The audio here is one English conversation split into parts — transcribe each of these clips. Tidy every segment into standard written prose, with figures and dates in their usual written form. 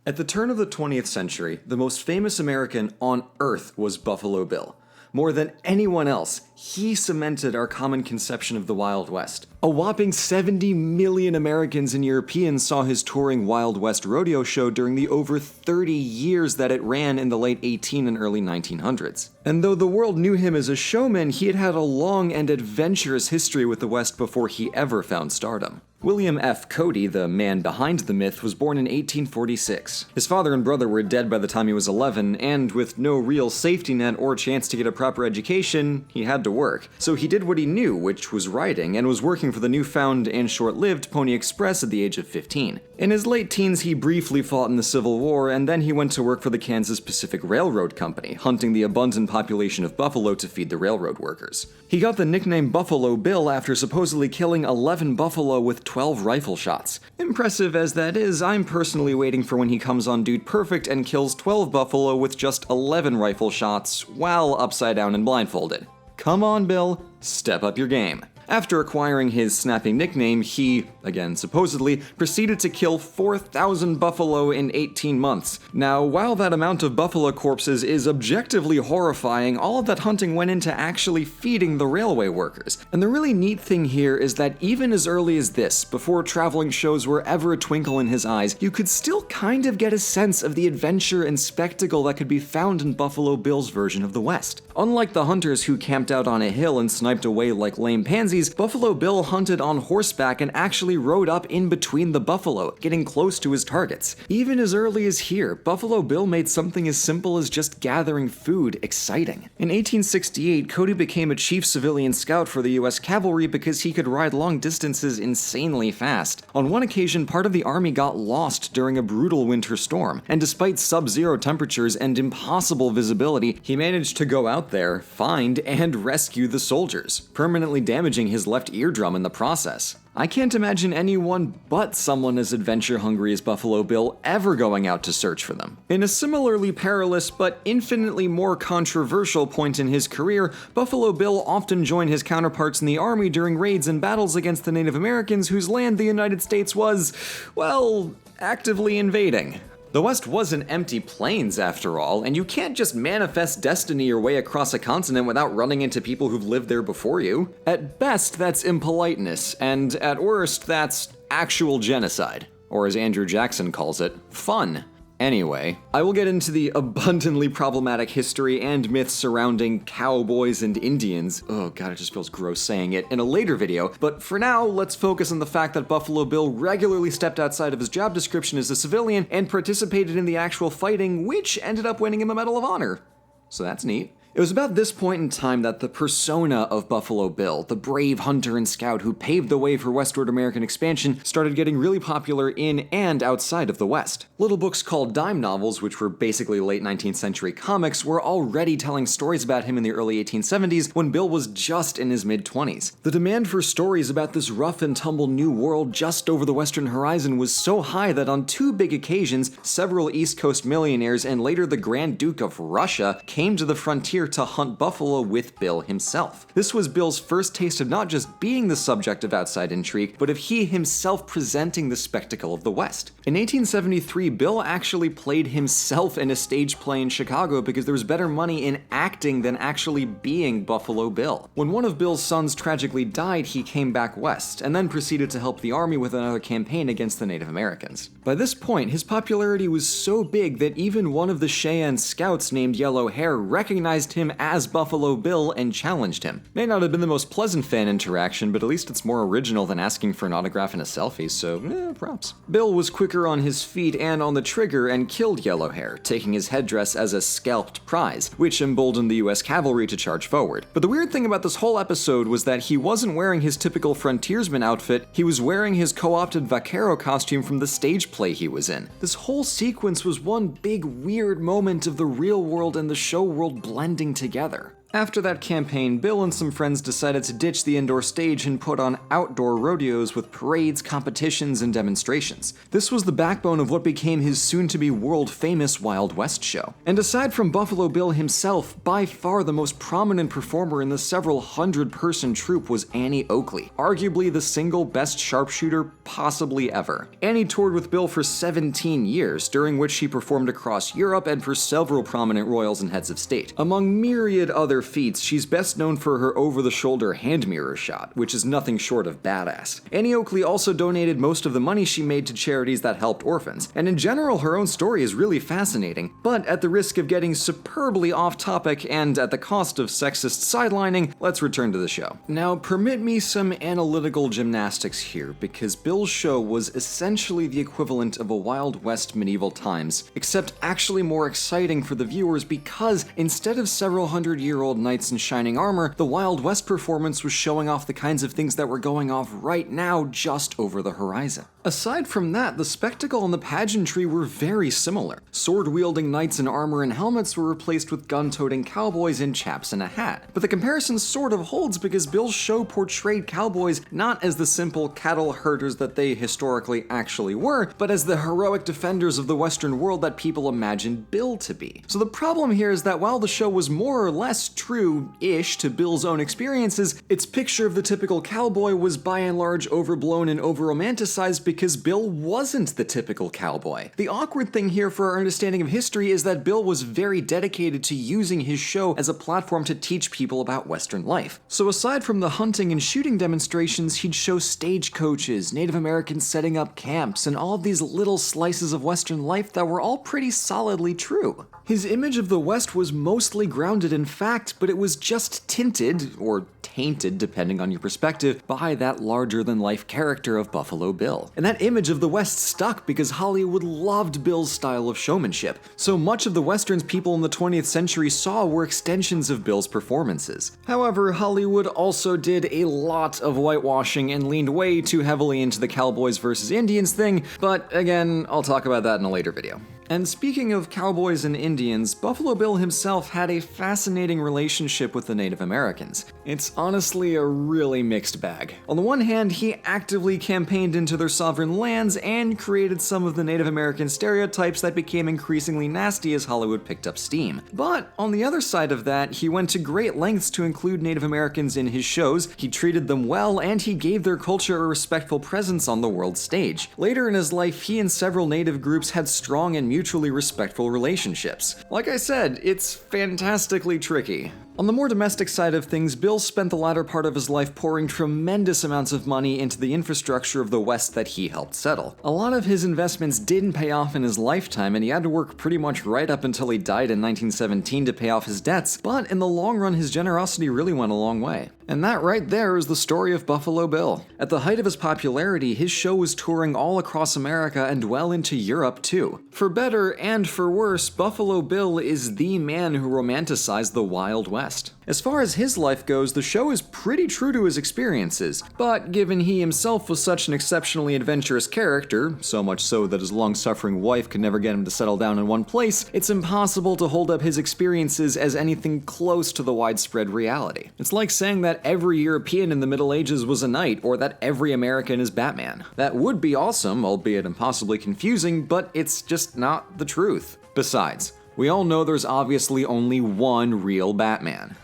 At the turn of the 20th century, the most famous American on Earth was Buffalo Bill. More than anyone else, he cemented our common conception of the Wild West. A whopping 70 million Americans and Europeans saw his touring Wild West rodeo show during the over 30 years that it ran in the late 18 and early 1900s. And though the world knew him as a showman, he had had a long and adventurous history with the West before he ever found stardom. William F. Cody, the man behind the myth, was born in 1846. His father and brother were dead by the time he was 11, and with no real safety net or chance to get a proper education, he had to work. So he did what he knew, which was writing, and was working for the newfound and short-lived Pony Express at the age of 15. In his late teens, he briefly fought in the Civil War, and then he went to work for the Kansas Pacific Railroad Company, hunting the abundant population of buffalo to feed the railroad workers. He got the nickname Buffalo Bill after supposedly killing 11 buffalo with 12 rifle shots. Impressive as that is, I'm personally waiting for when he comes on Dude Perfect and kills 12 buffalo with just 11 rifle shots while upside down and blindfolded. Come on, Bill, step up your game. After acquiring his snapping nickname, he, again supposedly, proceeded to kill 4,000 buffalo in 18 months. Now, while that amount of buffalo corpses is objectively horrifying, all of that hunting went into actually feeding the railway workers. And the really neat thing here is that even as early as this, before traveling shows were ever a twinkle in his eyes, you could still kind of get a sense of the adventure and spectacle that could be found in Buffalo Bill's version of the West. Unlike the hunters who camped out on a hill and sniped away like lame pansies, Buffalo Bill hunted on horseback and actually rode up in between the buffalo, getting close to his targets. Even as early as here, Buffalo Bill made something as simple as just gathering food exciting. In 1868, Cody became a chief civilian scout for the US Cavalry because he could ride long distances insanely fast. On one occasion, part of the army got lost during a brutal winter storm, and despite sub-zero temperatures and impossible visibility, he managed to go out there, find, and rescue the soldiers, permanently damaging his left eardrum in the process. I can't imagine anyone but someone as adventure-hungry as Buffalo Bill ever going out to search for them. In a similarly perilous but infinitely more controversial point in his career, Buffalo Bill often joined his counterparts in the army during raids and battles against the Native Americans whose land the United States was, well, actively invading. The West wasn't empty plains, after all, and you can't just manifest destiny your way across a continent without running into people who've lived there before you. At best, that's impoliteness, and at worst, that's actual genocide. Or as Andrew Jackson calls it, fun. Anyway, I will get into the abundantly problematic history and myths surrounding cowboys and Indians, oh god, it just feels gross saying it, in a later video, but for now, let's focus on the fact that Buffalo Bill regularly stepped outside of his job description as a civilian and participated in the actual fighting, which ended up winning him a Medal of Honor. So that's neat. It was about this point in time that the persona of Buffalo Bill, the brave hunter and scout who paved the way for westward American expansion, started getting really popular in and outside of the West. Little books called dime novels, which were basically late 19th century comics, were already telling stories about him in the early 1870s when Bill was just in his mid-20s. The demand for stories about this rough and tumble new world just over the western horizon was so high that on two big occasions, several East Coast millionaires and later the Grand Duke of Russia came to the frontier to hunt buffalo with Bill himself. This was Bill's first taste of not just being the subject of outside intrigue, but of he himself presenting the spectacle of the West. In 1873, Bill actually played himself in a stage play in Chicago because there was better money in acting than actually being Buffalo Bill. When one of Bill's sons tragically died, he came back west, and then proceeded to help the army with another campaign against the Native Americans. By this point, his popularity was so big that even one of the Cheyenne scouts named Yellow Hair recognized him as Buffalo Bill and challenged him. May not have been the most pleasant fan interaction, but at least it's more original than asking for an autograph and a selfie, so props. Bill was quicker on his feet and on the trigger and killed Yellow Hair, taking his headdress as a scalped prize, which emboldened the US Cavalry to charge forward. But the weird thing about this whole episode was that he wasn't wearing his typical frontiersman outfit, he was wearing his co-opted vaquero costume from the stage play he was in. This whole sequence was one big weird moment of the real world and the show world blending together. After that campaign, Bill and some friends decided to ditch the indoor stage and put on outdoor rodeos with parades, competitions, and demonstrations. This was the backbone of what became his soon-to-be world-famous Wild West show. And aside from Buffalo Bill himself, by far the most prominent performer in the several hundred-person troupe was Annie Oakley, arguably the single best sharpshooter possibly ever. Annie toured with Bill for 17 years, during which she performed across Europe and for several prominent royals and heads of state. Among myriad other feats, she's best known for her over-the-shoulder hand mirror shot, which is nothing short of badass. Annie Oakley also donated most of the money she made to charities that helped orphans, and in general her own story is really fascinating, but at the risk of getting superbly off-topic and at the cost of sexist sidelining, let's return to the show. Now, permit me some analytical gymnastics here, because Bill's show was essentially the equivalent of a Wild West medieval times, except actually more exciting for the viewers because instead of several hundred-year-old knights in shining armor, the Wild West performance was showing off the kinds of things that were going off right now just over the horizon. Aside from that, the spectacle and the pageantry were very similar. Sword-wielding knights in armor and helmets were replaced with gun-toting cowboys in chaps and a hat. But the comparison sort of holds because Bill's show portrayed cowboys not as the simple cattle herders that they historically actually were, but as the heroic defenders of the Western world that people imagined Bill to be. So the problem here is that while the show was more or less true-ish to Bill's own experiences, its picture of the typical cowboy was by and large overblown and over-romanticized because Bill wasn't the typical cowboy. The awkward thing here for our understanding of history is that Bill was very dedicated to using his show as a platform to teach people about Western life. So aside from the hunting and shooting demonstrations, he'd show stagecoaches, Native Americans setting up camps, and all of these little slices of Western life that were all pretty solidly true. His image of the West was mostly grounded in fact, but it was just tinted, or tainted depending on your perspective, by that larger-than-life character of Buffalo Bill. And that image of the West stuck because Hollywood loved Bill's style of showmanship. So much of the Westerns people in the 20th century saw were extensions of Bill's performances. However, Hollywood also did a lot of whitewashing and leaned way too heavily into the cowboys versus Indians thing, but again, I'll talk about that in a later video. And speaking of cowboys and Indians, Buffalo Bill himself had a fascinating relationship with the Native Americans. It's honestly a really mixed bag. On the one hand, he actively campaigned into their sovereign lands and created some of the Native American stereotypes that became increasingly nasty as Hollywood picked up steam. But on the other side of that, he went to great lengths to include Native Americans in his shows, he treated them well, and he gave their culture a respectful presence on the world stage. Later in his life, he and several Native groups had strong and mutually respectful relationships. Like I said, it's fantastically tricky. On the more domestic side of things, Bill spent the latter part of his life pouring tremendous amounts of money into the infrastructure of the West that he helped settle. A lot of his investments didn't pay off in his lifetime, and he had to work pretty much right up until he died in 1917 to pay off his debts, but in the long run his generosity really went a long way. And that right there is the story of Buffalo Bill. At the height of his popularity, his show was touring all across America and well into Europe too. For better and for worse, Buffalo Bill is the man who romanticized the Wild West. As far as his life goes, the show is pretty true to his experiences, but given he himself was such an exceptionally adventurous character, so much so that his long-suffering wife could never get him to settle down in one place, it's impossible to hold up his experiences as anything close to the widespread reality. It's like saying that every European in the Middle Ages was a knight, or that every American is Batman. That would be awesome, albeit impossibly confusing, but it's just not the truth. Besides, we all know there's obviously only one real Batman.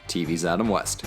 TV's Adam West.